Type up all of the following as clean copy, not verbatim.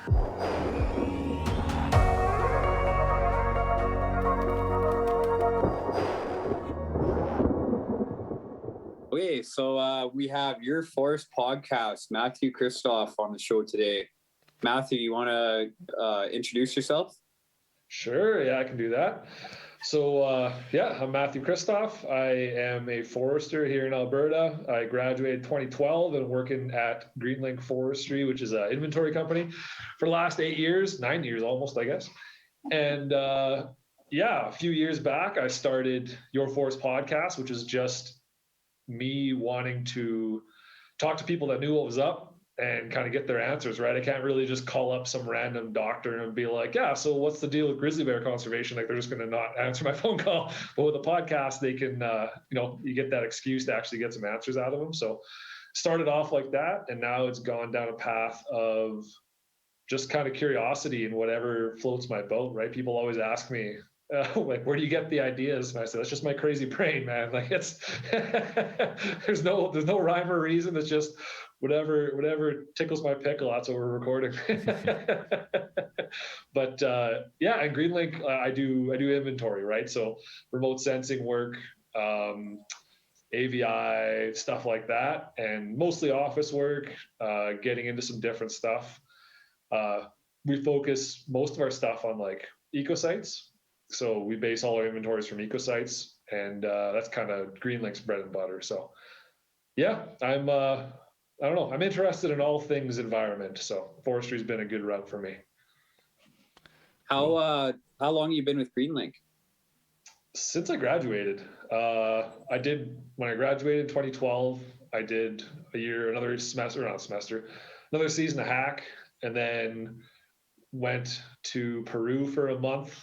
Okay, so we have Your Forest podcast, Matthew Kristoff on the show today. Matthew, you want to introduce yourself? Sure, yeah, I can do that. So, I'm Matthew Kristoff. I am a forester here in Alberta. I graduated 2012 and working at Greenlink Forestry, which is an inventory company, for the last 9 years almost, I guess. And a few years back, I started Your Forest podcast, which is just me wanting to talk to people that knew what was up and kind of get their answers, right? I can't really just call up some random doctor and be like, yeah, so what's the deal with grizzly bear conservation? Like, they're just going to not answer my phone call. But with a podcast, they can, you get that excuse to actually get some answers out of them. So started off like that. And now it's gone down a path of just kind of curiosity and whatever floats my boat, right? People always ask me, like, where do you get the ideas? And I said, that's just my crazy brain, man. Like, it's there's no rhyme or reason. It's just whatever tickles my pickle. That's what we're recording. But and Greenlink, I do inventory, right? So remote sensing work, AVI, stuff like that, and mostly office work, getting into some different stuff. We focus most of our stuff on like ecosites. So we base all our inventories from ecosites, and that's kind of Greenlink's bread and butter. So I'm I'm interested in all things environment. So forestry's been a good route for me. How long have you been with Greenlink? Since I graduated. When I graduated in 2012, I did another season of hack, and then went to Peru for a month,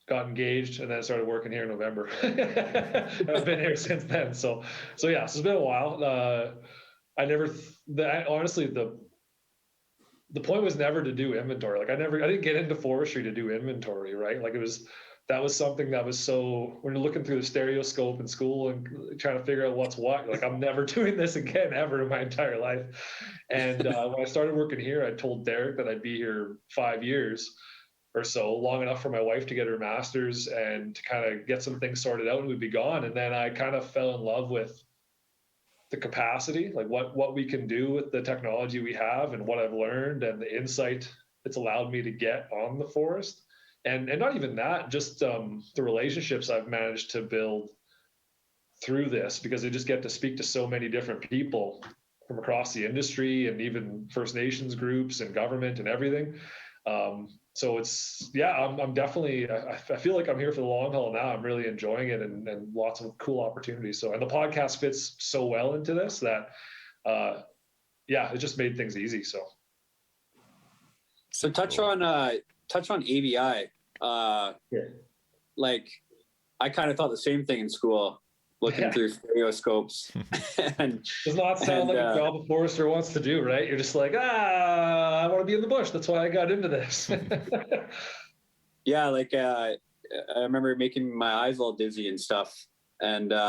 got engaged, and then started working here in November. I've been here since then. So it's been a while. Honestly, the point was never to do inventory. Like, I didn't get into forestry to do inventory, right? Like, that was something that was so, when you're looking through the stereoscope in school and trying to figure out what's what, like, I'm never doing this again ever in my entire life. And when I started working here, I told Derek that I'd be here 5 years or so, long enough for my wife to get her master's and to kind of get some things sorted out, and we'd be gone. And then I kind of fell in love with the capacity, like what we can do with the technology we have and what I've learned and the insight it's allowed me to get on the forest. And not even that, just the relationships I've managed to build through this, because I just get to speak to so many different people from across the industry and even First Nations groups and government and everything. So I'm definitely, I feel like I'm here for the long haul now. I'm really enjoying it, and lots of cool opportunities. So, and the podcast fits so well into this that, it just made things easy. So touch on AVI. Like, I kind of thought the same thing in school, looking through stereoscopes. And does not sound like a job a forester wants to do, right? You're just like, I want to be in the bush. That's why I got into this. Yeah, like I remember making my eyes all dizzy and stuff. And then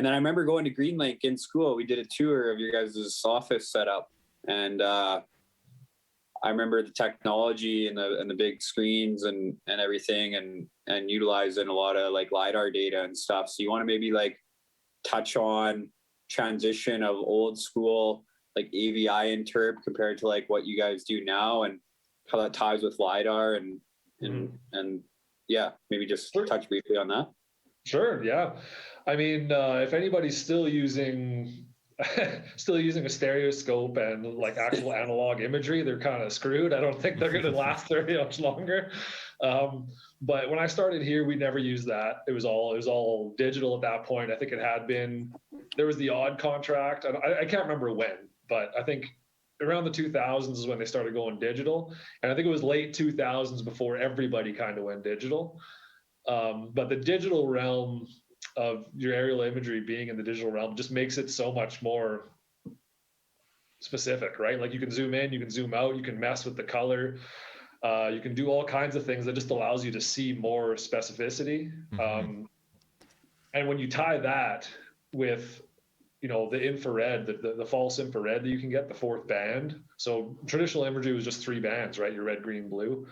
I remember going to Greenlink in school. We did a tour of your guys' office setup, and I remember the technology and the big screens and everything, and utilizing a lot of like LiDAR data and stuff. So you want to maybe like touch on transition of old school like AVI interp compared to like what you guys do now, and how that ties with LiDAR and maybe just touch briefly on that. Sure. Yeah. I mean, if anybody's still using a stereoscope and like actual analog imagery, they're kind of screwed. I don't think they're going to last very much longer. But when I started here, we never used that. It was all digital at that point. I think there was the odd contract. I can't remember when, but I think around the 2000s is when they started going digital. And I think it was late 2000s before everybody kind of went digital. But the digital realm of your aerial imagery being in the digital realm just makes it so much more specific, right? Like, you can zoom in, you can zoom out, you can mess with the color, you can do all kinds of things that just allows you to see more specificity. And when you tie that with, the infrared, the false infrared that you can get, the fourth band. So traditional imagery was just 3 bands, right? Your red, green, blue.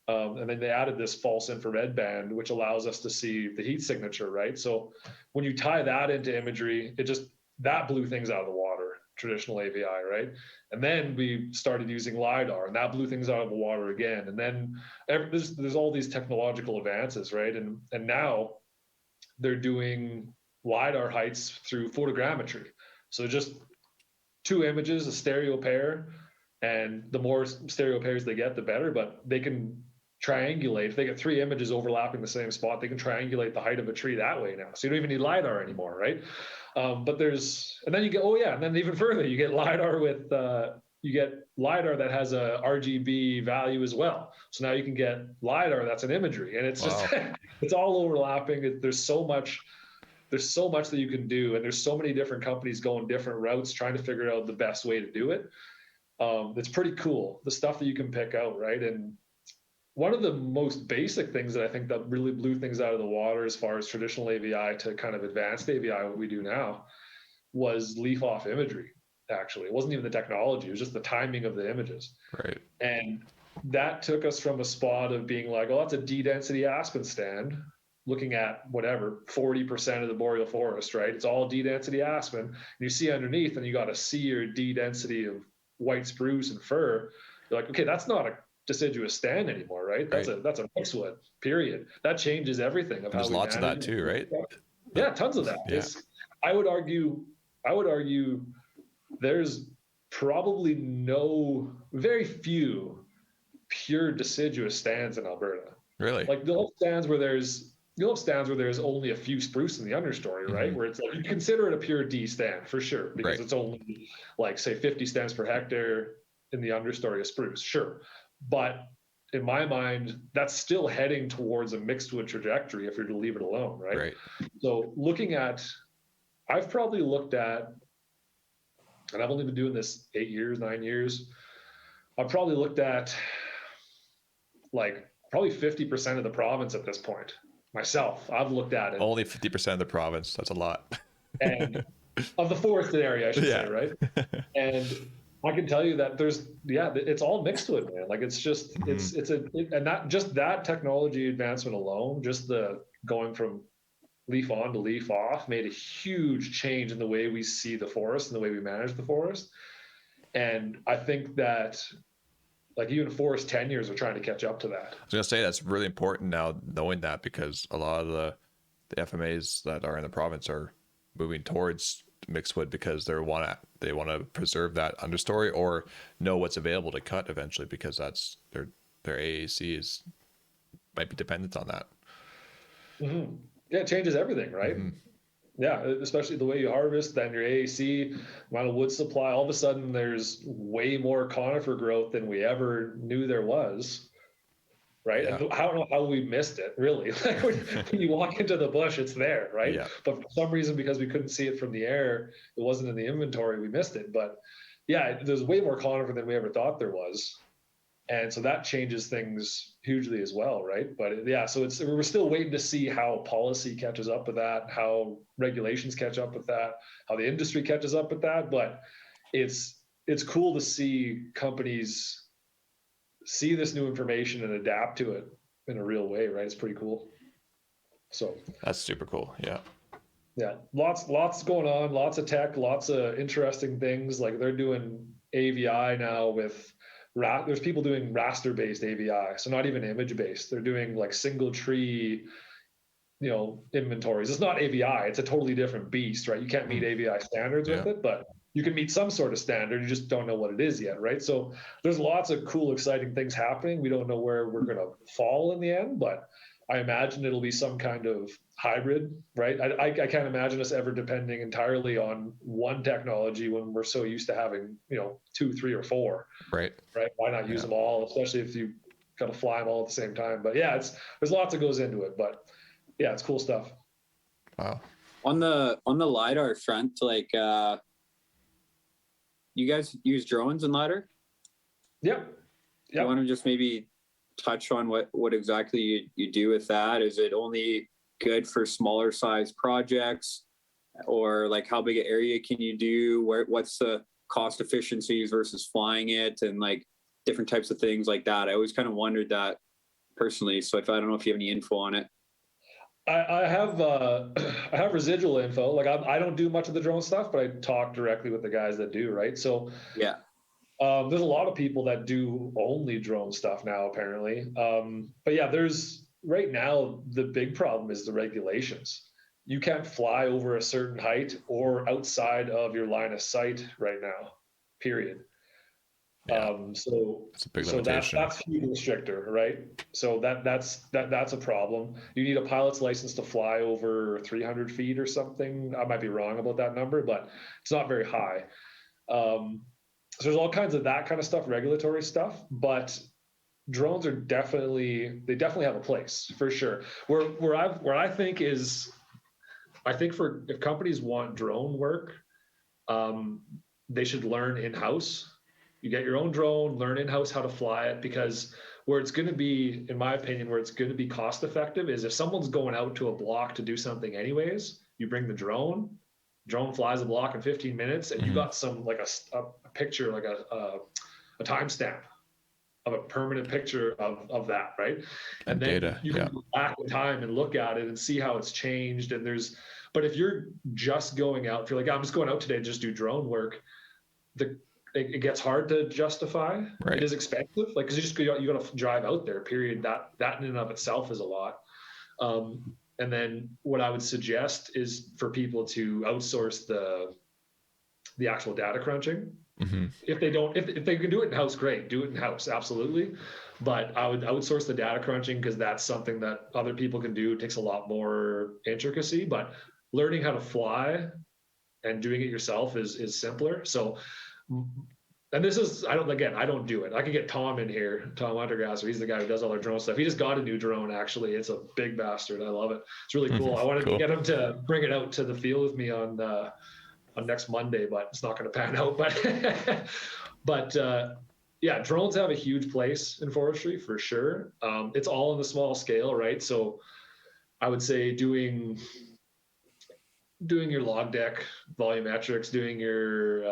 And then they added this false infrared band, which allows us to see the heat signature, right? So when you tie that into imagery, that blew things out of the water, traditional AVI, right? And then we started using LiDAR, and that blew things out of the water again. And then there's all these technological advances, right? And now they're doing LiDAR heights through photogrammetry. So just 2 images, a stereo pair, and the more stereo pairs they get, the better, but they can triangulate. If they get 3 images overlapping the same spot, they can triangulate the height of a tree that way now. So you don't even need LiDAR anymore, right? And then you get, and then even further, you get LiDAR that has a RGB value as well. So now you can get LiDAR that's an imagery, and it's just, it's all overlapping. There's so much that you can do, and there's so many different companies going different routes, trying to figure out the best way to do it. It's pretty cool, the stuff that you can pick out, right? And one of the most basic things that I think that really blew things out of the water as far as traditional AVI to kind of advanced AVI, what we do now, was leaf-off imagery, actually. It wasn't even the technology, it was just the timing of the images. Right. And that took us from a spot of being like, that's a D-density aspen stand, looking at whatever, 40% of the boreal forest, right? It's all D-density aspen. And you see underneath, and you got a C or D density of white spruce and fir. You're like, okay, that's not a deciduous stand anymore, right? That's a mixedwood, period. That changes everything of how there's lots of that too, right? Yeah, tons of that. Yeah. I would argue there's probably very few pure deciduous stands in Alberta. Really? Like you'll have stands where there's only a few spruce in the understory, right? Mm-hmm. Where it's like you consider it a pure D stand for sure, because it's only like say 50 stands per hectare in the understory of spruce, sure. But in my mind, that's still heading towards a mixed wood trajectory if you're to leave it alone, right? Right. So I've probably looked at, and I've only been doing this 8 years, 9 years. I've probably looked at like probably 50% of the province at this point. Myself, I've looked at it. Only 50% of the province. That's a lot. And of the forested area, I should say, right? And I can tell you that it's all mixed wood, man. Like it's just, and not just that technology advancement alone, just the going from leaf on to leaf off made a huge change in the way we see the forest and the way we manage the forest. And I think that like even forest tenures are trying to catch up to that. I was going to say that's really important now, knowing that, because a lot of the FMAs that are in the province are moving towards mixed wood because they want to preserve that understory or know what's available to cut eventually, because that's their AAC might be dependent on that. Mm-hmm. Yeah, it changes everything, right? Mm-hmm. Yeah, especially the way you harvest, then your AAC, amount of wood supply, all of a sudden there's way more conifer growth than we ever knew there was, right? Yeah. And I don't know how we missed it, really. Like when you walk into the bush, it's there, right? Yeah. But for some reason, because we couldn't see it from the air, it wasn't in the inventory, we missed it. But yeah, there's way more conifer than we ever thought there was. And so that changes things hugely as well, right? But yeah, so we're still waiting to see how policy catches up with that, how regulations catch up with that, how the industry catches up with that. But it's cool to see companies see this new information and adapt to it in a real way, right? It's pretty cool. So that's super cool. Yeah. Yeah, lots going on, lots of tech, lots of interesting things. Like they're doing AVI now with. There's people doing raster-based AVI, so not even image-based. They're doing like single tree, inventories. It's not AVI; it's a totally different beast, right? You can't meet AVI standards with it, but you can meet some sort of standard. You just don't know what it is yet, right? So there's lots of cool, exciting things happening. We don't know where we're going to fall in the end, but I imagine it'll be some kind of hybrid, right? I can't imagine us ever depending entirely on one technology when we're so used to having, 2, 3, or 4. Right. Why not use them all, especially if you kind of fly them all at the same time? But yeah, there's lots that goes into it, but yeah, it's cool stuff. Wow. On the LiDAR front, like, you guys use drones in LiDAR? Yep. You want to just maybe touch on what exactly you do with that? Is it only good for smaller size projects? or like how big an area can you do? What's the cost efficiencies versus flying it, and like different types of things like that. I always kind of wondered that personally. So if I don't know if you have any info on it. I have I have residual info. Like I don't do much of the drone stuff, but I talk directly with the guys that do, right? So Yeah. there's a lot of people that do only drone stuff now, apparently. But yeah, there's right now the big problem is the regulations. You can't fly over a certain height or outside of your line of sight right now, period. Yeah. So It's a big so limitation. that's huge restrictor, right? So that's a problem. You need a pilot's license to fly over 300 feet or something. I might be wrong about that number, but it's not very high. So there's all kinds of that kind of stuff, regulatory stuff, but drones are definitely have a place for sure. Where I think is, I think for if companies want drone work, they should learn in-house. You get your own drone, learn in-house how to fly it, because where it's going to be, in my opinion, where it's going to be cost effective is if someone's going out to a block to do something anyways, you bring the drone flies a block in 15 minutes, and you got some like a picture, like a timestamp of a permanent picture of that, right? And then data, you can go back in time and look at it and see how it's changed. And but if you're just going out, if you're like, I'm just going out today to just do drone work, it gets hard to justify. Right. It is expensive, like because you got to drive out there. Period. That in and of itself is a lot. And then what I would suggest is for people to outsource the actual data crunching. If they can do it in house, great, do it in house, absolutely. But I would outsource the data crunching, because that's something that other people can do. It takes a lot more intricacy, but learning how to fly and doing it yourself is simpler. So, and this is, I don't do it. I could get Tom in here, Tom Undergasser. He's the guy who does all our drone stuff. He just got a new drone, actually. It's a big bastard. I love it. It's really cool. I wanted to get him to bring it out to the field with me on next Monday, but it's not going to pan out. But yeah, drones have a huge place in forestry for sure. It's all in the small scale, right? So I would say doing your log deck volumetrics, doing your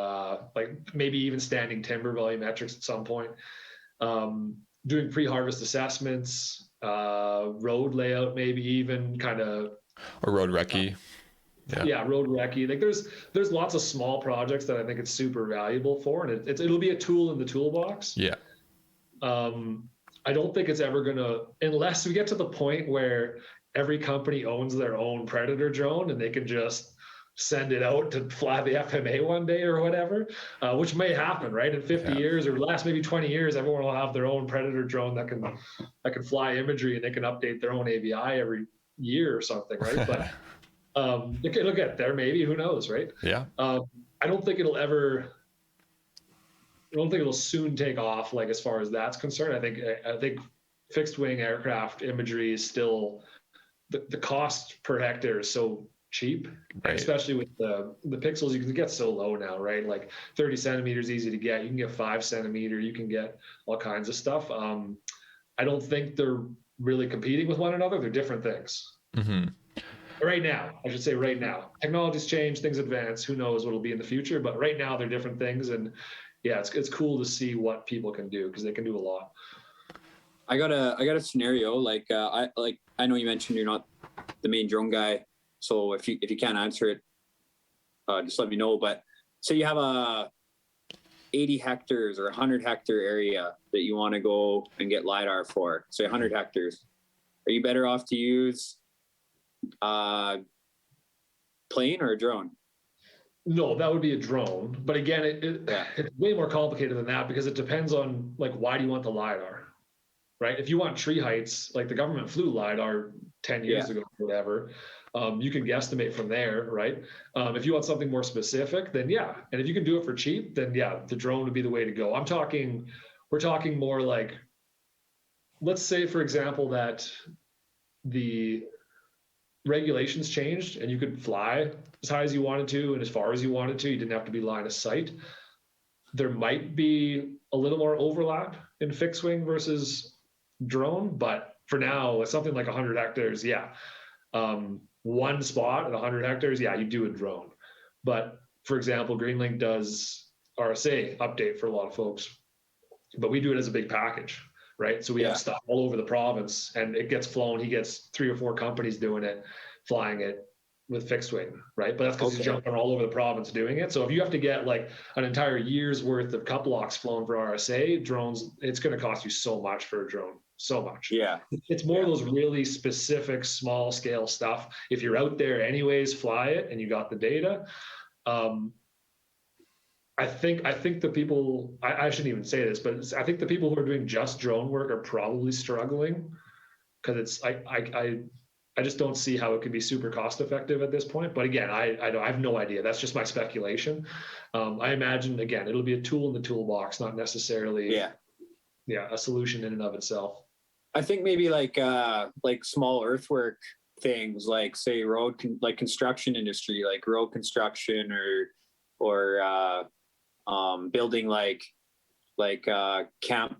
like maybe even standing timber volumetrics at some point, doing pre-harvest assessments, road layout, maybe even kind of, or road recce. Yeah, road recce. Like there's lots of small projects that I think it's super valuable for, and it'll be a tool in the toolbox. Yeah. I don't think it's ever gonna, unless we get to the point where every company owns their own Predator drone and they can just send it out to fly the FMA one day or whatever, which may happen, right? In 50 years or last maybe 20 years, everyone will have their own Predator drone that can fly imagery, and they can update their own AVI every year or something, right? But it'll get there, maybe, who knows, right? Yeah. I don't think it'll soon take off, like as far as that's concerned. I think fixed wing aircraft imagery is still, the cost per hectare is so cheap, right? Especially with the pixels, you can get so low now, right? Like 30 centimeters easy to get. You can get 5 centimeter, you can get all kinds of stuff. I don't think they're really competing with one another. They're different things. Right now, I should say right now. Technology's changed, things advance. Who knows what it'll be in the future? But right now, they're different things, and yeah, it's cool to see what people can do, because they can do a lot. I got a scenario. Like I know you mentioned you're not the main drone guy, so if you can't answer it, just let me know. But say you have a 80 hectares or 100 hectare area that you want to go and get LiDAR for, say 100 hectares. Are you better off to use plane or a drone? No, that would be a drone. But again, it's way more complicated than that, because it depends on, like, why do you want the LiDAR, right? If you want tree heights, like the government flew LiDAR 10 years ago or whatever, you can guesstimate from there, right? If you want something more specific, then yeah. And if you can do it for cheap, then yeah, the drone would be the way to go. We're talking more like, let's say, for example, that the regulations changed and you could fly as high as you wanted to and as far as you wanted to. You didn't have to be line of sight. There might be a little more overlap in fixed wing versus drone, but for now, it's something like 100 hectares. Yeah. one spot at 100 hectares, yeah, you do a drone. But for example, Greenlink does RSA update for a lot of folks, but we do it as a big package, right? So we have stuff all over the province, and it gets flown. He gets 3 or 4 companies doing it, flying it with fixed wing, right? But that's because he's jumping all over the province doing it. So if you have to get like an entire year's worth of cup locks flown for RSA drones, it's going to cost you so much for a drone, so much. Yeah. It's more those really specific small scale stuff. If you're out there anyways, fly it and you got the data. I think the people, I shouldn't even say this, but I think the people who are doing just drone work are probably struggling, because it's, I just don't see how it could be super cost effective at this point. But again, I have no idea. That's just my speculation. I imagine, again, it'll be a tool in the toolbox, not necessarily a solution in and of itself. I think maybe like small earthwork things, like say like construction industry, like road construction, or building like camp,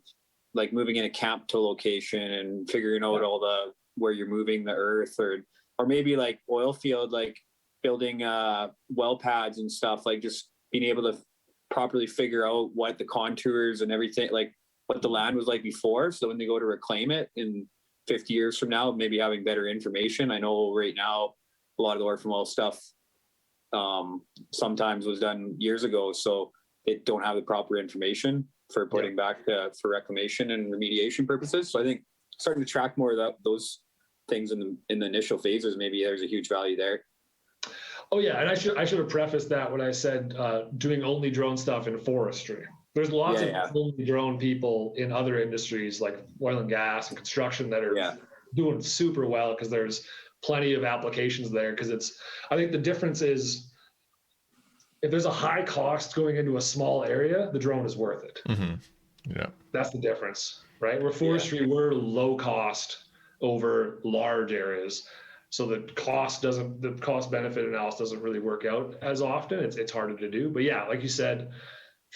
like moving in a camp to location and figuring out all where you're moving the earth, or maybe like oil field, like building well pads and stuff, like just being able to properly figure out what the contours and everything, like what the land was like before, so when they go to reclaim it in 50 years from now, maybe having better information. I know right now a lot of the orphan well stuff sometimes was done years ago, so they don't have the proper information for putting back for reclamation and remediation purposes. So I think starting to track more of those things in the initial phases, maybe there's a huge value there. Oh yeah, and I should have prefaced that when I said doing only drone stuff in forestry. There's lots of only drone people in other industries like oil and gas and construction that are doing super well, because there's plenty of applications there. Because I think the difference is, if there's a high cost going into a small area, the drone is worth it. Yeah, that's the difference, right? Where forestry, we're low cost over large areas, so the cost benefit analysis doesn't really work out as often. It's harder to do. But yeah, like you said,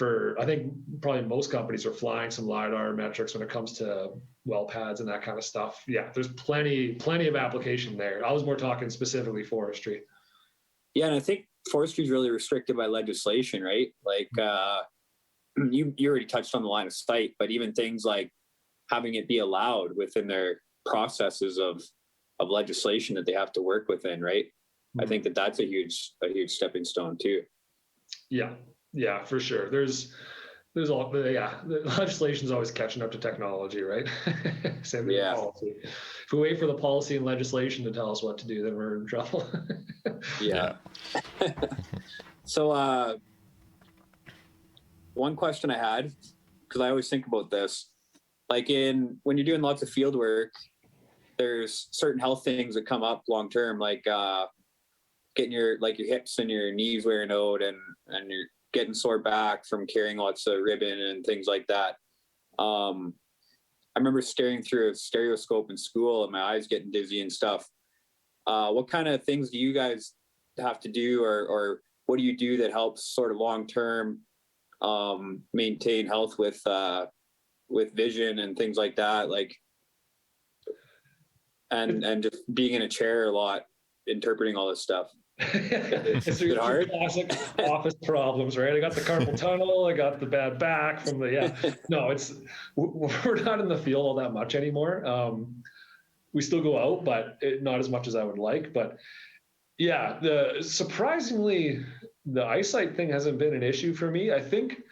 I think probably most companies are flying some LiDAR metrics when it comes to well pads and that kind of stuff. Yeah, there's plenty of application there. I was more talking specifically forestry. Yeah, and I think forestry is really restricted by legislation, right? Like you already touched on the line of sight, but even things like having it be allowed within their processes of legislation that they have to work within, right? I think that's a huge stepping stone too. Yeah, for sure. There's all, the legislation is always catching up to technology, right? Same thing with policy. If we wait for the policy and legislation to tell us what to do, then we're in trouble. So one question I had, because I always think about this, like when you're doing lots of field work, there's certain health things that come up long term, like getting your hips and your knees wearing out, and you're getting sore back from carrying lots of ribbon and things like that. I remember staring through a stereoscope in school and my eyes getting dizzy and stuff. What kind of things do you guys have to do, or what do you do that helps sort of long term maintain health with vision and things like that, like and just being in a chair a lot, interpreting all this stuff? It's hard. Classic office problems, right? I got the carpal tunnel, I got the bad back from no, we're not in the field all that much anymore. We still go out, but not as much as I would like. But yeah, surprisingly, the eyesight thing hasn't been an issue for me. I think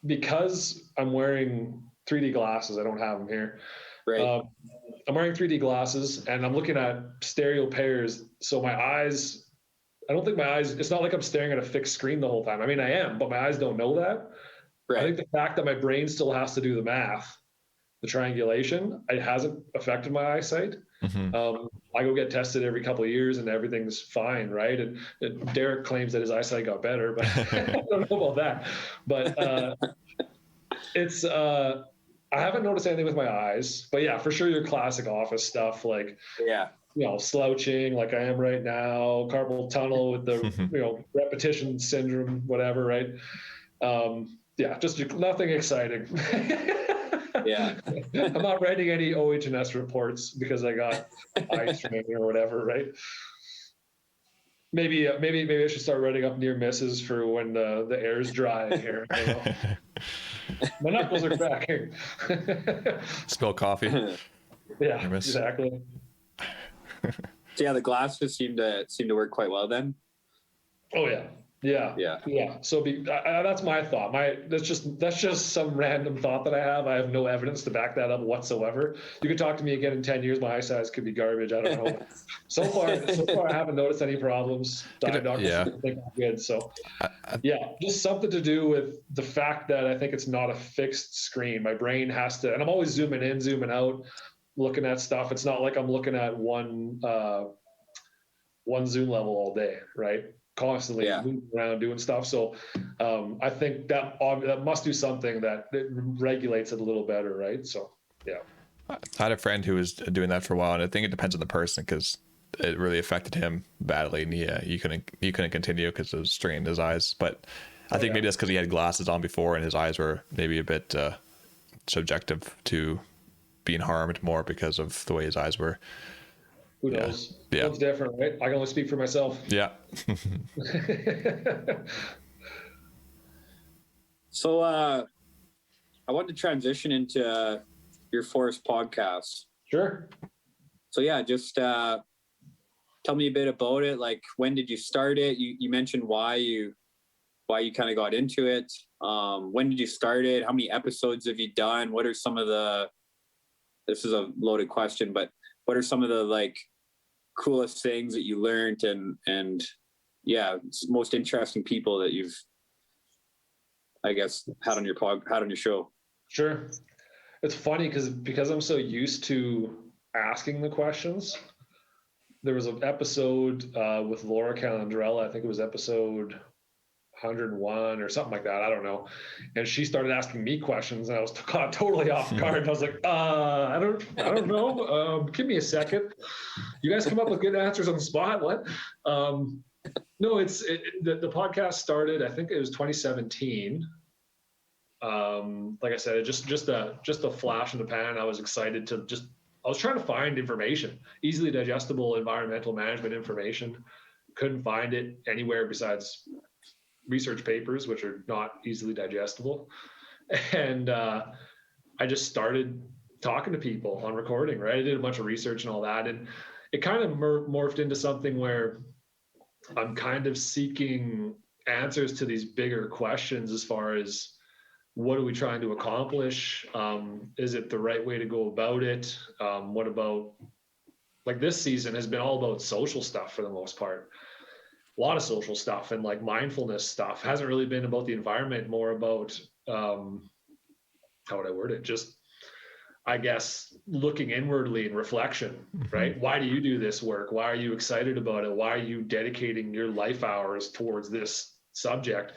because I'm wearing 3D glasses, I don't have them here. Right. I'm wearing 3D glasses and I'm looking at stereo pairs. So my eyes, it's not like I'm staring at a fixed screen the whole time. I mean, I am, but my eyes don't know that. Right. I think the fact that my brain still has to do the math, the triangulation, it hasn't affected my eyesight. I go get tested every couple of years and everything's fine, right? And Derek claims that his eyesight got better, but I don't know about that. But I haven't noticed anything with my eyes, but yeah, for sure your classic office stuff, like slouching like I am right now, carpal tunnel with the repetition syndrome, whatever, right? Just nothing exciting. Yeah. I'm not writing any OH&S reports because I got eye strain or whatever, right? Maybe I should start writing up near misses for when the air's dry here. I don't know. My knuckles are cracking. Spill coffee. Yeah, Near miss. exactly. So yeah, the glasses seem to work quite well then. Oh yeah. Yeah. So that's my thought. That's just some random thought that I have. I have no evidence to back that up whatsoever. You could talk to me again in 10 years. My eyesight could be garbage. I don't know. So far, I haven't noticed any problems. Doctors think I'm good. So yeah, just something to do with the fact that I think it's not a fixed screen. My brain has to, and I'm always zooming in, zooming out, looking at stuff. It's not like I'm looking at one zoom level all day, right? Constantly moving around doing stuff. So I think that must do something that it regulates it a little better, right? So yeah. I had a friend who was doing that for a while, and I think it depends on the person because it really affected him badly, and he couldn't continue because it was straining his eyes. But I think maybe that's because he had glasses on before, and his eyes were maybe a bit subjective to being harmed more because of the way his eyes were. Who knows? Yeah. It's different, right? I can only speak for myself. Yeah. So I wanted to transition into your forest podcast. Sure. So yeah, just tell me a bit about it. Like, when did you start it? You mentioned why you kind of got into it. When did you start it? How many episodes have you done? What are some of the, this is a loaded question, but what are some of the like coolest things that you learned and most interesting people that you've, I guess, had on your show? Sure. It's funny because I'm so used to asking the questions. There was an episode with Laura Calandrella. I think it was episode 101 or something like that. I don't know. And she started asking me questions, and I was caught totally off guard. I was like, I don't know. Give me a second. You guys come up with good answers on the spot. What? No, the podcast started, I think it was 2017. Like I said, just a flash in the pan. I was excited I was trying to find information, easily digestible environmental management information. Couldn't find it anywhere besides research papers, which are not easily digestible. And I just started talking to people on recording, right? I did a bunch of research and all that. And it kind of morphed into something where I'm kind of seeking answers to these bigger questions as far as what are we trying to accomplish? Is it the right way to go about it? What about, like, this season has been all about social stuff for the most part. A lot of social stuff and like mindfulness stuff. Hasn't really been about the environment, more about, how would I word it? Just, I guess, looking inwardly and reflection, right? Why do you do this work? Why are you excited about it? Why are you dedicating your life hours towards this subject?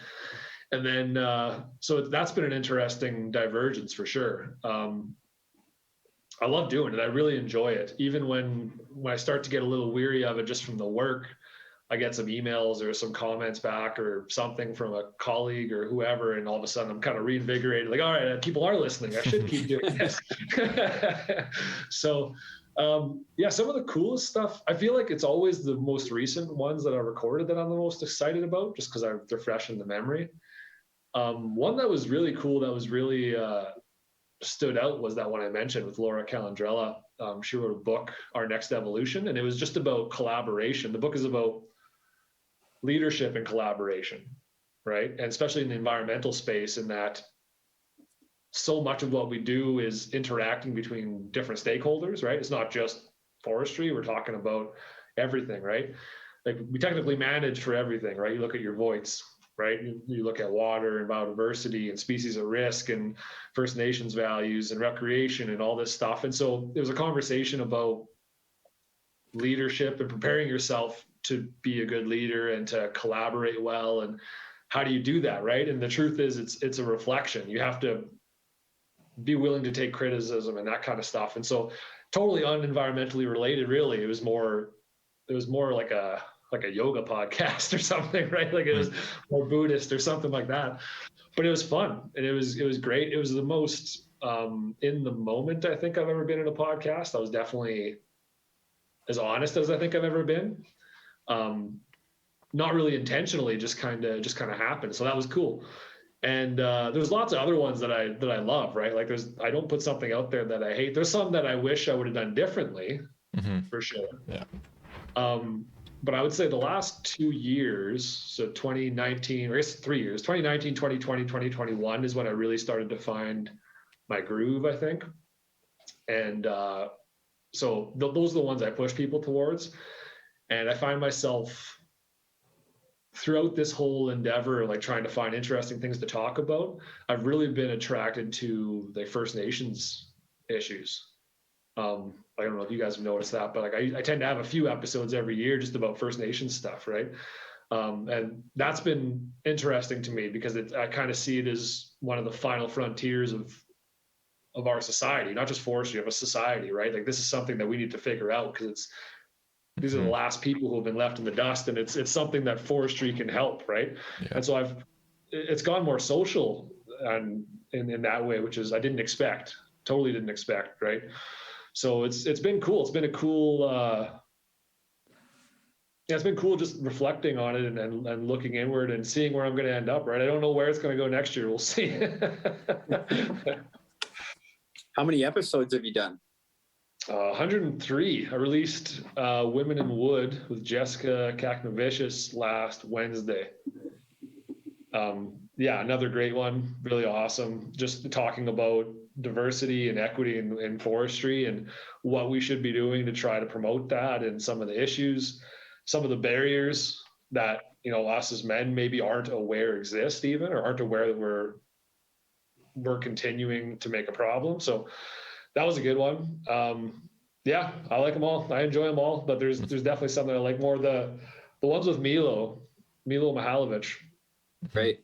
And then, so that's been an interesting divergence for sure. I love doing it. I really enjoy it. Even when I start to get a little weary of it just from the work, I get some emails or some comments back or something from a colleague or whoever, and all of a sudden I'm kind of reinvigorated, like, all right, people are listening. I should keep doing this. So, some of the coolest stuff, I feel like it's always the most recent ones that are recorded that I'm the most excited about, just because they're fresh in the memory. One that was really cool, that was really stood out, was that one I mentioned with Laura Calandrella. She wrote a book, Our Next Evolution, and it was just about collaboration. The book is about leadership and collaboration, right? And especially in the environmental space, in that so much of what we do is interacting between different stakeholders, right? It's not just forestry. We're talking about everything, right? Like, we technically manage for everything, right? You look at your voice, right? You look at water and biodiversity and species at risk and First Nations values and recreation and all this stuff. And so there was a conversation about leadership and preparing yourself to be a good leader and to collaborate well. And how do you do that, right? And the truth is, it's a reflection. You have to be willing to take criticism and that kind of stuff. And so, totally unenvironmentally related, really. It was more like a yoga podcast or something, right? Like, it was more Buddhist or something like that. But it was fun, and it was great. It was the most in the moment I think I've ever been in a podcast. I was definitely as honest as I think I've ever been. Not really intentionally, just kind of happened. So that was cool. And there's lots of other ones that I love, right? Like I don't put something out there that I hate. There's some that I wish I would have done differently, for sure. Yeah. But I would say the last 2 years, so 2019, or I guess 3 years, 2019, 2020, 2021 is when I really started to find my groove, I think. And so those are the ones I push people towards. And I find myself throughout this whole endeavor, like trying to find interesting things to talk about, I've really been attracted to the First Nations issues. I don't know if you guys have noticed that, but like I tend to have a few episodes every year just about First Nations stuff, right? And that's been interesting to me because I kind of see it as one of the final frontiers of our society, not just forestry, of a society, right? Like this is something that we need to figure out because these are the last people who have been left in the dust, and it's something that forestry can help, right? Yeah. And so it's gone more social and in that way, which is I totally didn't expect, right? So it's been cool. It's been a cool, it's been cool just reflecting on it and looking inward and seeing where I'm going to end up, right? I don't know where it's going to go next year. We'll see. How many episodes have you done? 103. I released Women in Wood with Jessica Kaknovicius last Wednesday. Yeah, another great one. Really awesome. Just talking about diversity and equity in forestry and what we should be doing to try to promote that and some of the issues, some of the barriers that, us as men maybe aren't aware exist even, or aren't aware that we're continuing to make a problem. So that was a good one. Yeah, I like them all. I enjoy them all, but there's definitely something I like more. The ones with Milo Mihalovic. Right.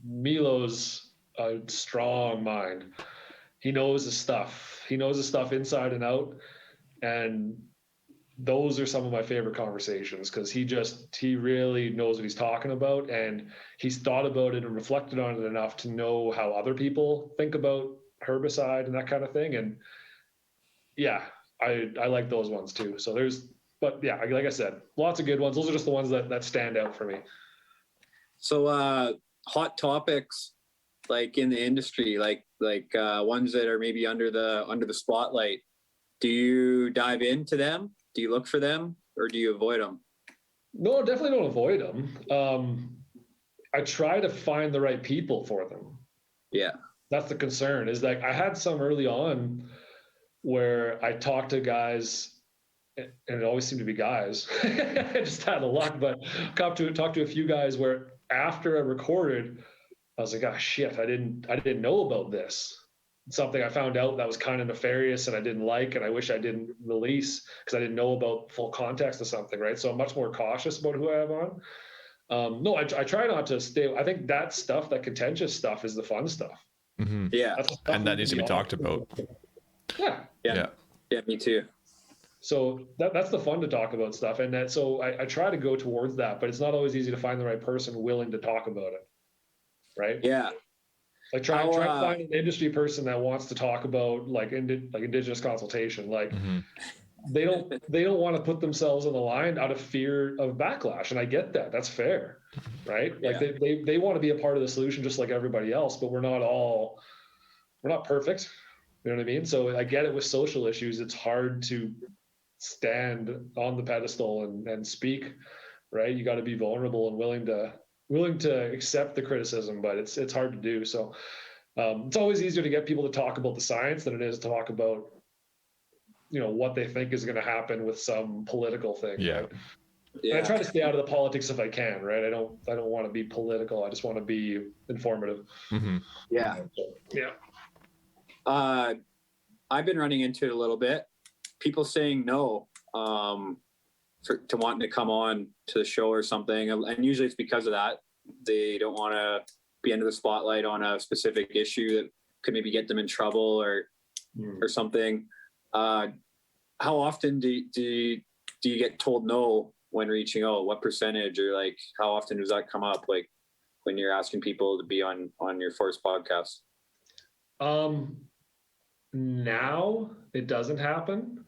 Milo's a strong mind. He knows his stuff. He knows his stuff inside and out. And those are some of my favorite conversations because he really knows what he's talking about, and he's thought about it and reflected on it enough to know how other people think about herbicide and that kind of thing. And yeah, I like those ones too. So but yeah, like I said, lots of good ones. Those are just the ones that stand out for me. So hot topics like in the industry, like ones that are maybe under the spotlight. Do you dive into them? Do you look for them, or do you avoid them? No, definitely don't avoid them. I try to find the right people for them. Yeah. That's the concern, is like I had some early on where I talked to guys, and it always seemed to be guys. I just had the luck, but talked to a few guys where after I recorded, I was like, oh shit, I didn't know about this. Something I found out that was kind of nefarious and I didn't like, and I wish I didn't release because I didn't know about full context of something, right? So I'm much more cautious about who I have on. No, I try not to stay. I think that stuff, that contentious stuff, is the fun stuff. Mm-hmm. Yeah. And that needs to be talked about. Yeah, me too. So that's the fun to talk about stuff, and so I try to go towards that, but it's not always easy to find the right person willing to talk about it, right? Yeah. Like try to find an industry person that wants to talk about like indigenous consultation. Like they don't want to put themselves on the line out of fear of backlash, and I get that. That's fair, right? Like they want to be a part of the solution just like everybody else, but we're not perfect. You know what I mean? So I get it with social issues. It's hard to stand on the pedestal and speak, right? You got to be vulnerable and willing to accept the criticism, but it's hard to do. So it's always easier to get people to talk about the science than it is to talk about, what they think is going to happen with some political thing. Yeah. Right? Yeah. And I try to stay out of the politics if I can, right? I don't want to be political. I just want to be informative. Mm-hmm. Yeah. Yeah. I've been running into it a little bit. People saying no to wanting to come on to the show or something, and usually it's because of that. They don't want to be under the spotlight on a specific issue that could maybe get them in trouble or something. How often do you get told no when reaching out? What percentage, or like how often does that come up? Like when you're asking people to be on your forest podcast? Now it doesn't happen.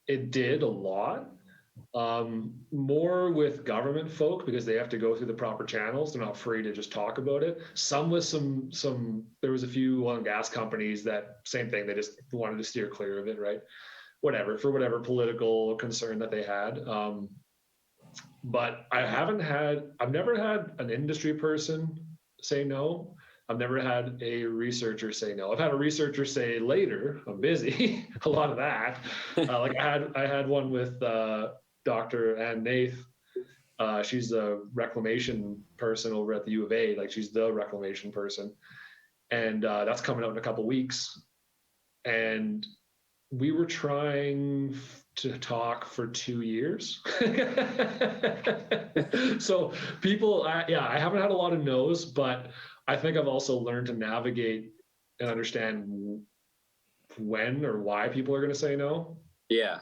It did a lot. More with government folk because they have to go through the proper channels. They're not free to just talk about it. Some with some there was a few oil and gas companies that same thing. They just wanted to steer clear of it, right? Whatever, for whatever political concern that they had. But I've never had an industry person say no. I've never had a researcher say no. I've had a researcher say later, I'm busy, a lot of that. Like I had one with Dr. Ann Nath. She's a reclamation person over at the U of A. Like she's the reclamation person. And that's coming out in a couple of weeks. And we were trying to talk for 2 years. So people, I haven't had a lot of no's, but I think I've also learned to navigate and understand when or why people are going to say no. Yeah.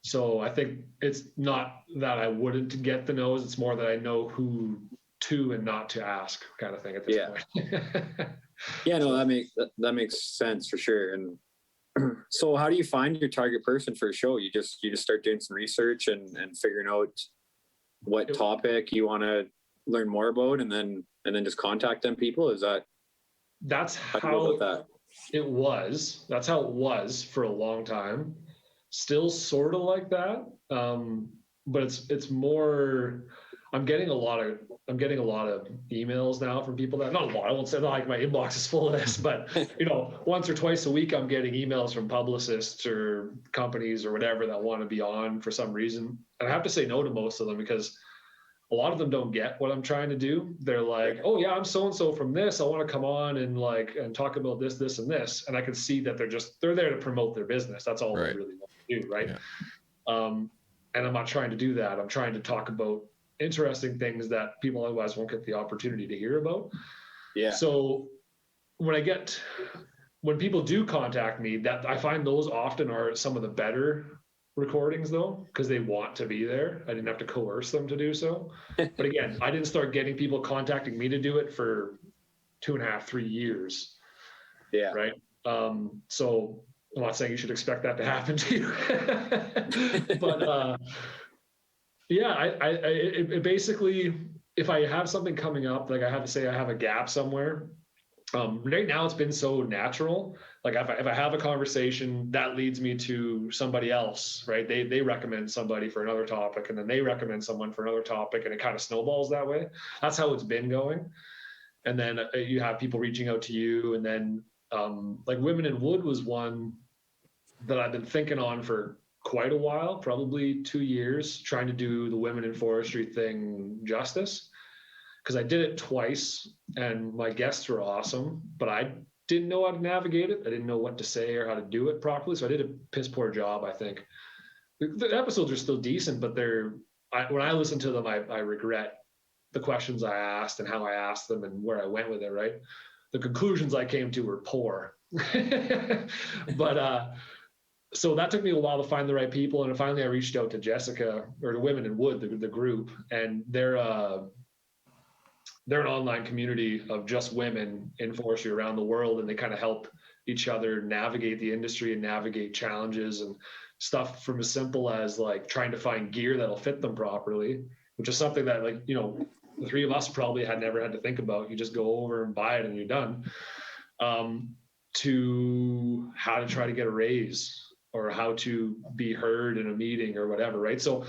So I think it's not that I wouldn't get the no's, it's more that I know who to and not to ask kind of thing at this point. Yeah, no, that makes sense for sure. And so how do you find your target person for a show? You just start doing some research and figuring out what topic you want to learn more about, and then just contact them people. That's how it was. That's how it was for a long time. Still sort of like that. But it's more, I'm getting a lot of emails now from people that, not a lot, I won't say like my inbox is full of this, but once or twice a week, I'm getting emails from publicists or companies or whatever that want to be on for some reason. And I have to say no to most of them because a lot of them don't get what I'm trying to do. They're like, oh yeah, I'm so-and-so from this. I want to come on and talk about this, and this. And I can see that they're there to promote their business. That's all they really want to do. Right. Yeah. And I'm not trying to do that. I'm trying to talk about interesting things that people otherwise won't get the opportunity to hear about. Yeah. So when people do contact me, that I find those often are some of the better recordings though, because they want to be there. I didn't have to coerce them to do so. But again, I didn't start getting people contacting me to do it for 2.5, 3 years. Yeah. Right. So I'm not saying you should expect that to happen to you, but it basically, if I have something coming up, like I have to say I have a gap somewhere. Right now it's been so natural. Like if I have a conversation that leads me to somebody else, right? They recommend somebody for another topic, and then they recommend someone for another topic, and it kind of snowballs that way. That's how it's been going. And then you have people reaching out to you, and then like Women in Wood was one that I've been thinking on for quite a while, probably 2 years, trying to do the Women in Forestry thing justice. Because I did it twice and my guests were awesome, but I didn't know how to navigate it. I didn't know what to say or how to do it properly. So I did a piss poor job, I think. The episodes are still decent, but when I listen to them, I regret the questions I asked and how I asked them and where I went with it, right? The conclusions I came to were poor. But so that took me a while to find the right people. And finally I reached out to Jessica, or to Women in Wood, the group, and they're an online community of just women in forestry around the world, and they kind of help each other navigate the industry and navigate challenges and stuff from as simple as like trying to find gear that'll fit them properly, which is something that the three of us probably had never had to think about. You just go over and buy it and you're done. To how to try to get a raise or how to be heard in a meeting or whatever, right? So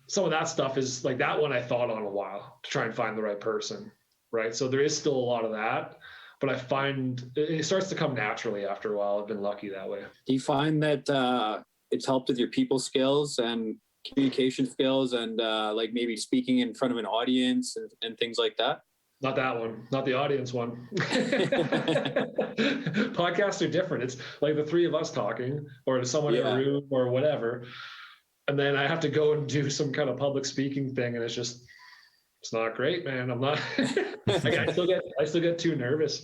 some of that stuff is like that one I thought on a while to try and find the right person, right? So there is still a lot of that, but I find it starts to come naturally after a while. I've been lucky that way. Do you find that it's helped with your people skills and communication skills and like maybe speaking in front of an audience and things like that? Not that one, not the audience one. Podcasts are different. It's like the three of us talking or to someone in a room or whatever. And then I have to go and do some kind of public speaking thing. And it's not great, man. I'm not, I still get too nervous.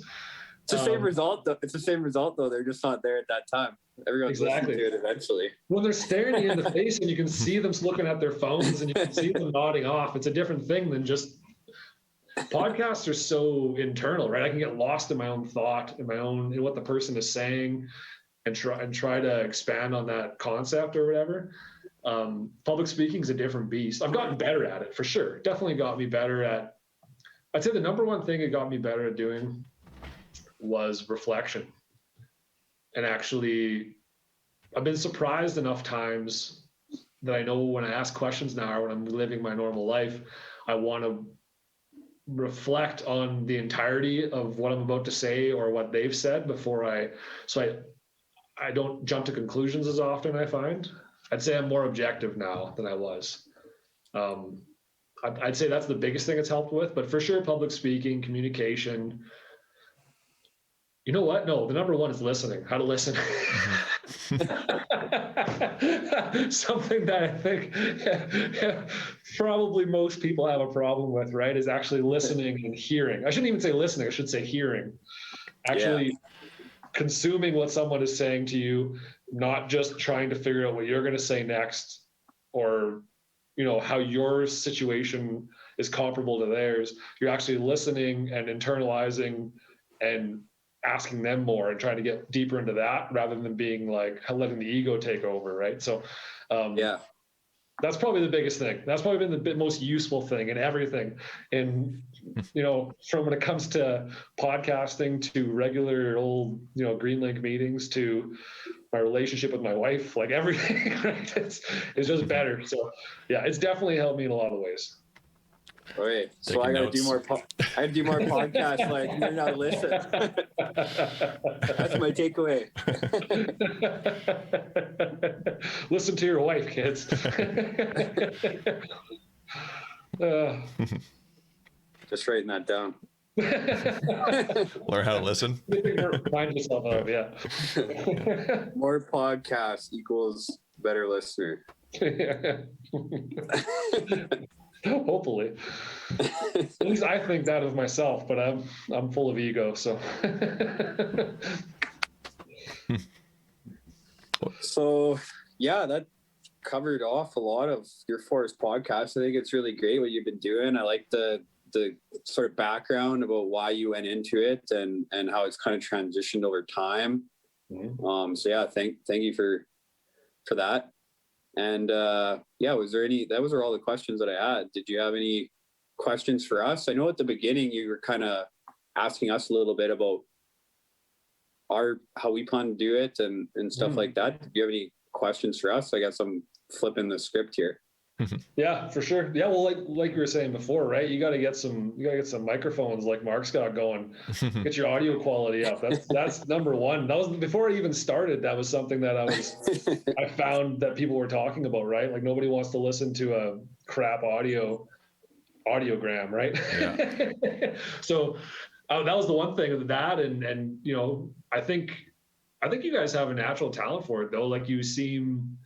It's the same result though. It's the same result though. They're just not there at that time. Everyone's listening to it eventually. When they're staring you in the face and you can see them looking at their phones and you can see them nodding off, it's a different thing than just podcasts are so internal, right? I can get lost in my own thought, in what the person is saying, and try to expand on that concept or whatever. Public speaking is a different beast. I've gotten better at it for sure. Definitely got me better at. I'd say the number one thing it got me better at doing was reflection. And actually, I've been surprised enough times that I know when I ask questions now, or when I'm living my normal life, I want to reflect on the entirety of what I'm about to say or what they've said before I don't jump to conclusions as often. I find I'd say I'm more objective now than I was. I'd say that's the biggest thing it's helped with, but for sure, public speaking, communication. You know what? No, the number one is listening, how to listen. Something that I think probably most people have a problem with, right? Is actually listening and hearing. I shouldn't even say listening, I should say hearing. Actually consuming what someone is saying to you, not just trying to figure out what you're going to say next, or how your situation is comparable to theirs. You're actually listening and internalizing and asking them more and trying to get deeper into that, rather than being like letting the ego take over, right? So that's probably the biggest thing. That's probably been the most useful thing in everything. And from when it comes to podcasting to regular old Greenlink meetings to my relationship with my wife, like everything, right? It's just better. So yeah, it's definitely helped me in a lot of ways. All right, so Taking I gotta notes. do more. I gotta do more podcasts. Like learn how to listen. That's my takeaway. Listen to your wife, kids. Just writing that down. Learn how to listen. Remind yourself of, yeah. More podcasts equals better listener. Hopefully. At least I think that of myself, but I'm full of ego, so. So yeah, that covered off a lot of your forest podcast. I think it's really great what you've been doing. I like the sort of background about why you went into it and how it's kind of transitioned over time. Mm-hmm. So yeah, thank you for that. And those are all the questions that I had. Did you have any questions for us? I know at the beginning you were kind of asking us a little bit about how we plan to do it and stuff like that. Do you have any questions for us? I guess I'm flipping the script here. Yeah, for sure. Yeah, well, like you were saying before, right? You got to get some microphones like Mark's got going. Get your audio quality up. That's number one. That was before I even started. That was something that I found that people were talking about, right? Like nobody wants to listen to a crap audiogram, right? Yeah. So that was the one thing of that, and I think you guys have a natural talent for it though. Like you seem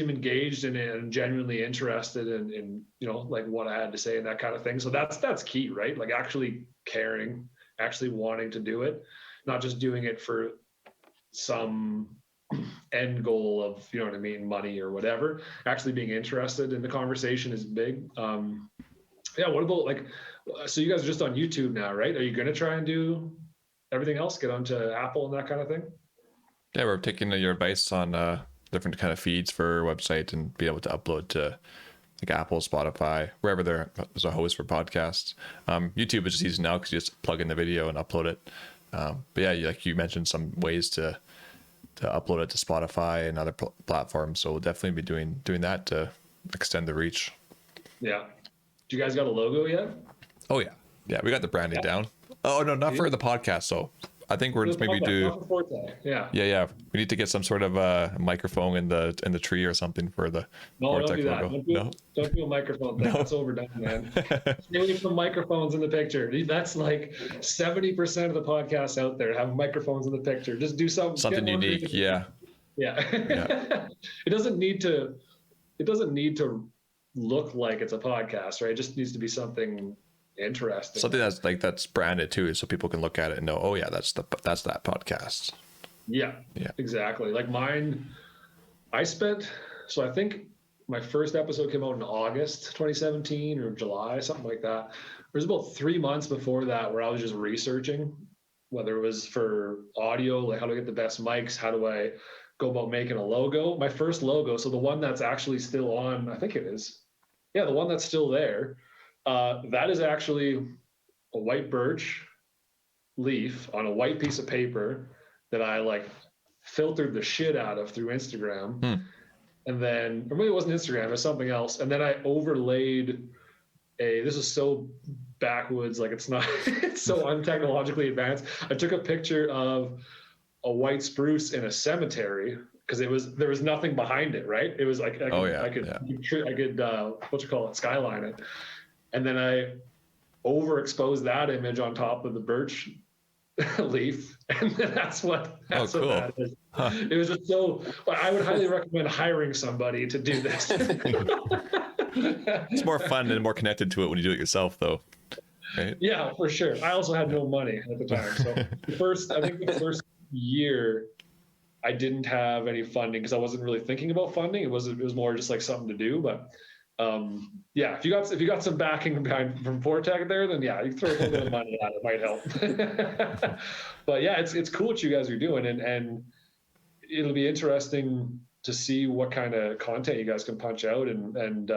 engaged in it and genuinely interested in like what I had to say and that kind of thing. So that's key, right? Like actually caring, actually wanting to do it, not just doing it for some end goal of, what I mean, money or whatever. Actually being interested in the conversation is big. Yeah. What about so you guys are just on YouTube now, right? Are you going to try and do everything else, get onto Apple and that kind of thing? Yeah, we're taking your advice on different kind of feeds for our website and be able to upload to like Apple, Spotify, wherever there's a host for podcasts. YouTube is just easy now because you just plug in the video and upload it. But yeah, like you mentioned, some ways to upload it to Spotify and other platforms. So we'll definitely be doing that to extend the reach. Yeah. Do you guys got a logo yet? Oh yeah, we got the branding down. Oh no, not for the podcast. So I think we're just maybe do. Yeah. Yeah. We need to get some sort of a microphone in the tree or something for the Forteck don't do that. Logo. Don't do a microphone thing. No. That's overdone, man. Stay away from microphones in the picture. That's like 70% of the podcasts out there have microphones in the picture. Just do something unique. Yeah. It doesn't need to look like it's a podcast, right? It just needs to be something interesting, something that's branded too, so people can look at it and know, oh yeah, that's that podcast. Yeah, exactly. Like mine, I think my first episode came out in August 2017 or July, something like that. was about 3 months before that where I was just researching, whether it was for audio, like how to get the best mics, how do I go about making a logo. My first logo, so the one that's actually still on, I think it is. Yeah, the one that's still there. That is actually a white birch leaf on a white piece of paper that I like filtered the shit out of through Instagram. And then, or maybe it wasn't Instagram, it was something else. And then I overlaid this is so backwoods, like it's not, it's so untechnologically advanced. I took a picture of a white spruce in a cemetery because there was nothing behind it, right? It was like, I could what you call it, skyline it. And then I overexposed that image on top of the birch leaf, and that's what that is. Huh. It was just so. I would highly recommend hiring somebody to do this. It's more fun and more connected to it when you do it yourself, though. Right? Yeah, for sure. I also had no money at the time, so I think the first year I didn't have any funding because I wasn't really thinking about funding. It was more just like something to do, but. Yeah, if you got some backing from Forteck there, then yeah, you throw a little bit of money at it, might help. But yeah, it's cool what you guys are doing, and it'll be interesting to see what kind of content you guys can punch out, and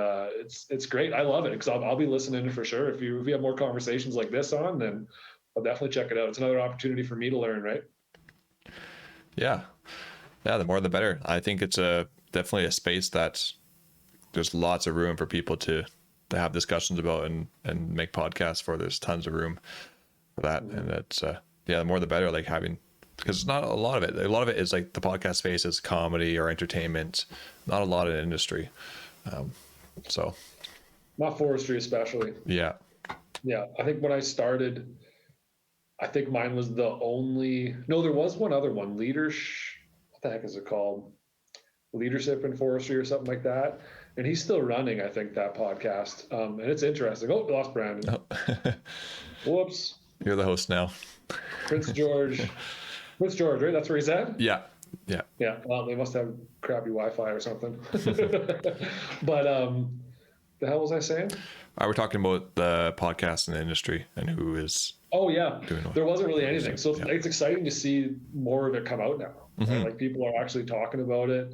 it's great. I love it because I'll be listening for sure. If you have more conversations like this on, then I'll definitely check it out. It's another opportunity for me to learn, right? Yeah, the more the better. I think it's definitely a space that's. There's lots of room for people to have discussions about and make podcasts for. There's tons of room for that. And it's, the more the better, like having, because it's not a lot of it. A lot of it is like the podcast space is comedy or entertainment, not a lot in industry. So. Not forestry, especially. Yeah. Yeah. I think when I started, I think mine was there was one other one, what the heck is it called? Leadership in Forestry or something like that. And he's still running, I think, that podcast. And it's interesting. Oh, lost Brandon. Oh. Whoops. You're the host now. Prince George, right? That's where he's at? Yeah. Well, they must have crappy Wi-Fi or something. But the hell was I saying? We're talking about the podcast in the industry and who is. Oh yeah, there wasn't really anything. So it's exciting to see more of it come out now. Mm-hmm. Right? Like people are actually talking about it.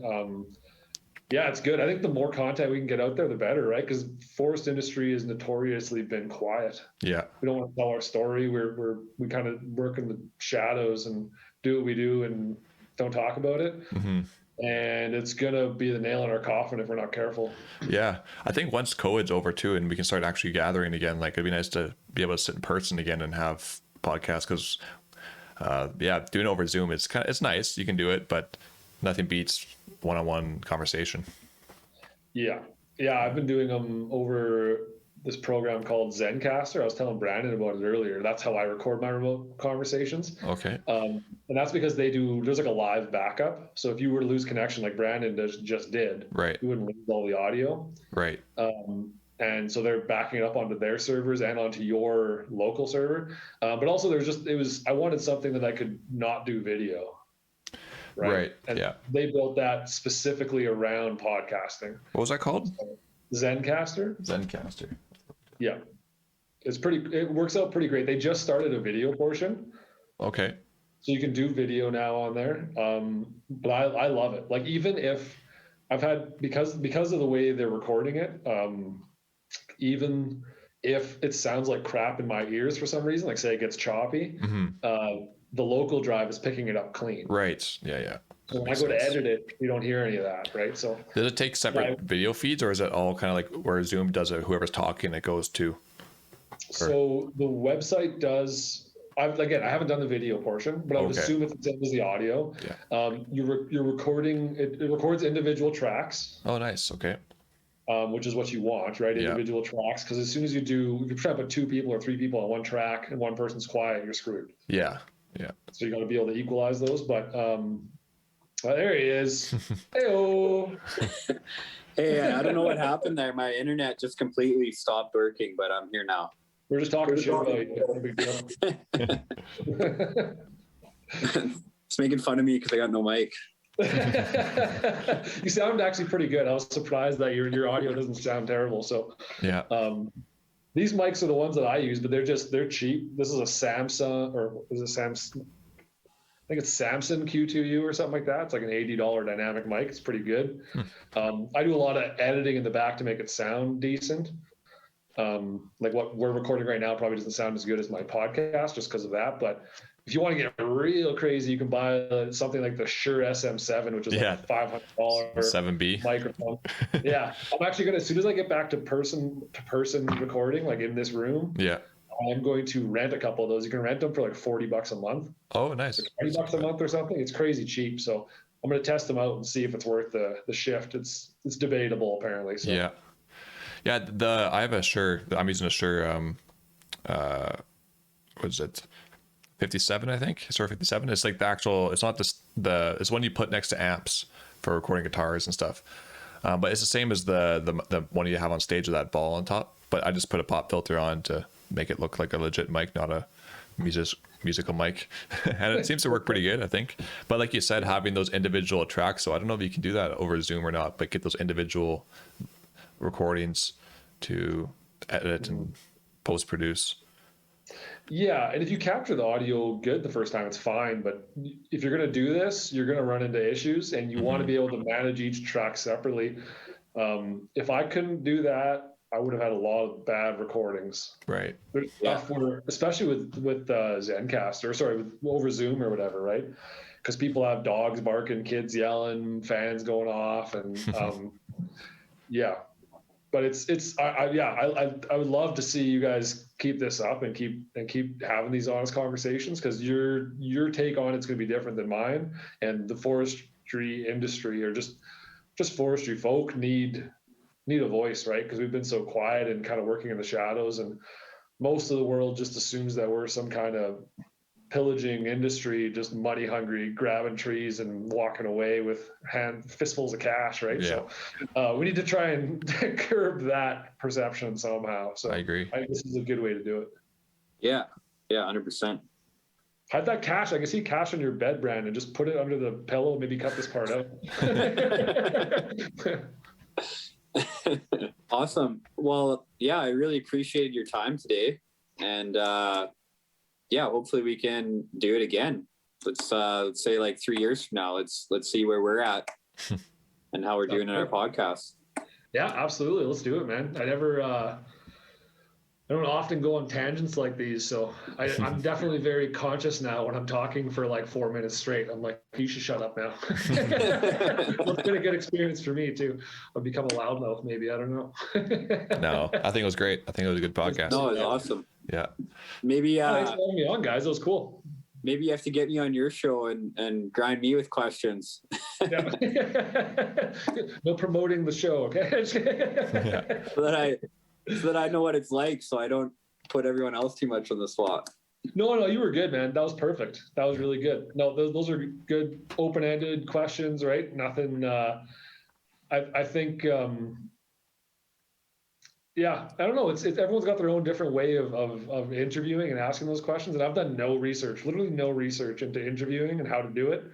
Yeah, it's good. I think the more content we can get out there, the better, right? Because forest industry has notoriously been quiet. Yeah, we don't want to tell our story. We kind of work in the shadows and do what we do and don't talk about it. Mm-hmm. And it's gonna be the nail in our coffin if we're not careful. Yeah, I think once COVID's over too, and we can start actually gathering again, like it'd be nice to be able to sit in person again and have podcasts. Because, doing it over Zoom, it's nice. You can do it, but nothing beats one-on-one conversation. Yeah, I've been doing them over this program called Zencaster. I was telling Brandon about it earlier. That's how I record my remote conversations. Okay. And that's because there's like a live backup. So if you were to lose connection like Brandon just did, right, you wouldn't lose all the audio. Right. And so they're backing it up onto their servers and onto your local server. But also I wanted something that I could not do video. Right. And yeah. they built that specifically around podcasting. What was that called? Zencaster. Yeah. It works out pretty great. They just started a video portion. Okay. So you can do video now on there. But I love it. Like even if I've had, because of the way they're recording it, even if it sounds like crap in my ears for some reason, like say it gets choppy, mm-hmm. The local drive is picking it up clean. Right. Yeah. So when I go to edit it, you don't hear any of that, right? So does it take separate video feeds, or is it all kind of like where Zoom does it? Whoever's talking, it goes to. So the website does. I haven't done the video portion, but I would assume it's the same as the audio. Yeah. You're recording. It records individual tracks. Oh, nice. Okay. Which is what you want, right? Individual tracks, because as soon as if you try to put 2 people or 3 people on one track and one person's quiet, you're screwed. Yeah. So you got to be able to equalize those. But there he is. Hey-o. Hey, I don't know what happened there. My internet just completely stopped working, but I'm here now. We're just talking shit about you. No big deal. It's making fun of me because I got no mic. You sound actually pretty good. I was surprised that your audio doesn't sound terrible. So yeah. These mics are the ones that I use, but they're cheap. This is a Samsung, or is it Samsung? I think it's Samson Q2U or something like that. It's like an $80 dynamic mic. It's pretty good. I do a lot of editing in the back to make it sound decent. Like what we're recording right now probably doesn't sound as good as my podcast just because of that. But if you want to get real crazy, you can buy something like the Shure SM7, which is like a $500 7B microphone. Yeah, I'm actually gonna, as soon as I get back to person recording, like in this room, I'm going to rent a couple of those. You can rent them for like $40 a month. Oh, nice. Or $20 a month or something. It's crazy cheap. So I'm going to test them out and see if it's worth the shift. It's debatable apparently. So. Yeah. I have a Shure. I'm using a Shure. What is it? 57, I think. Shure 57. It's like the actual. It's not it's one you put next to amps for recording guitars and stuff. But it's the same as the one you have on stage with that ball on top. But I just put a pop filter on to make it look like a legit mic, not a musical mic. And it seems to work pretty good, I think. But like you said, having those individual tracks, so I don't know if you can do that over Zoom or not, but get those individual recordings to edit and post produce. Yeah, and if you capture the audio good the first time, it's fine. But if you're going to do this, you're going to run into issues, and you want to be able to manage each track separately. If I couldn't do that, I would have had a lot of bad recordings. Right. There's stuff where, especially with Zencaster, over Zoom or whatever, right? Because people have dogs barking, kids yelling, fans going off, and yeah. But I would love to see you guys keep this up and keep having these honest conversations, because your take on it's going to be different than mine, and the forestry industry, or just forestry folk need a voice, right? Because we've been so quiet and kind of working in the shadows, and most of the world just assumes that we're some kind of pillaging industry, just money hungry, grabbing trees and walking away with fistfuls of cash, right? Yeah. So we need to try and curb that perception somehow. So I agree. I think this is a good way to do it. Yeah, 100%. Hide that cash. I can see cash on your bed, Brandon. Just put it under the pillow. Maybe cut this part out. Awesome. Well, yeah, I really appreciated your time today, and hopefully we can do it again. Let's say like 3 years from now. Let's see where we're at and how we're doing in our podcast. Yeah, absolutely. Let's do it, man. I don't often go on tangents like these, so I'm definitely very conscious now when I'm talking for like 4 minutes straight. I'm like, you should shut up now. Well, it's been a good experience for me too. I've become a loudmouth, maybe. I don't know. No, I think it was great. I think it was a good podcast. No, it was awesome. Yeah. Maybe thanks for having me on, guys. That was cool. Maybe you have to get me on your show and grind me with questions. Yeah. No promoting the show, okay? Yeah. So that I know what it's like, so I don't put everyone else too much on the spot. No, you were good, man. That was perfect. That was really good. No, those are good open-ended questions, right? Nothing. I think. Yeah, I don't know. It's everyone's got their own different way of interviewing and asking those questions. And I've done literally no research into interviewing and how to do it,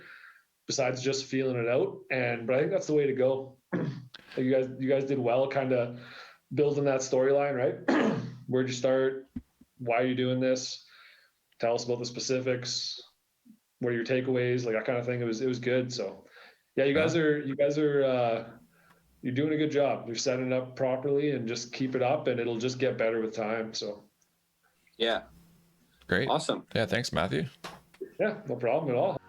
besides just feeling it out. But I think that's the way to go. You guys did well, kind of building that storyline, right? Where'd you start? Why are you doing this? Tell us about the specifics. What are your takeaways? Like that kind of thing. It was good. So yeah, you guys are you're doing a good job. You're setting it up properly, and just keep it up, and it'll just get better with time. So yeah. Great. Awesome. Yeah, thanks, Matthew. Yeah, no problem at all.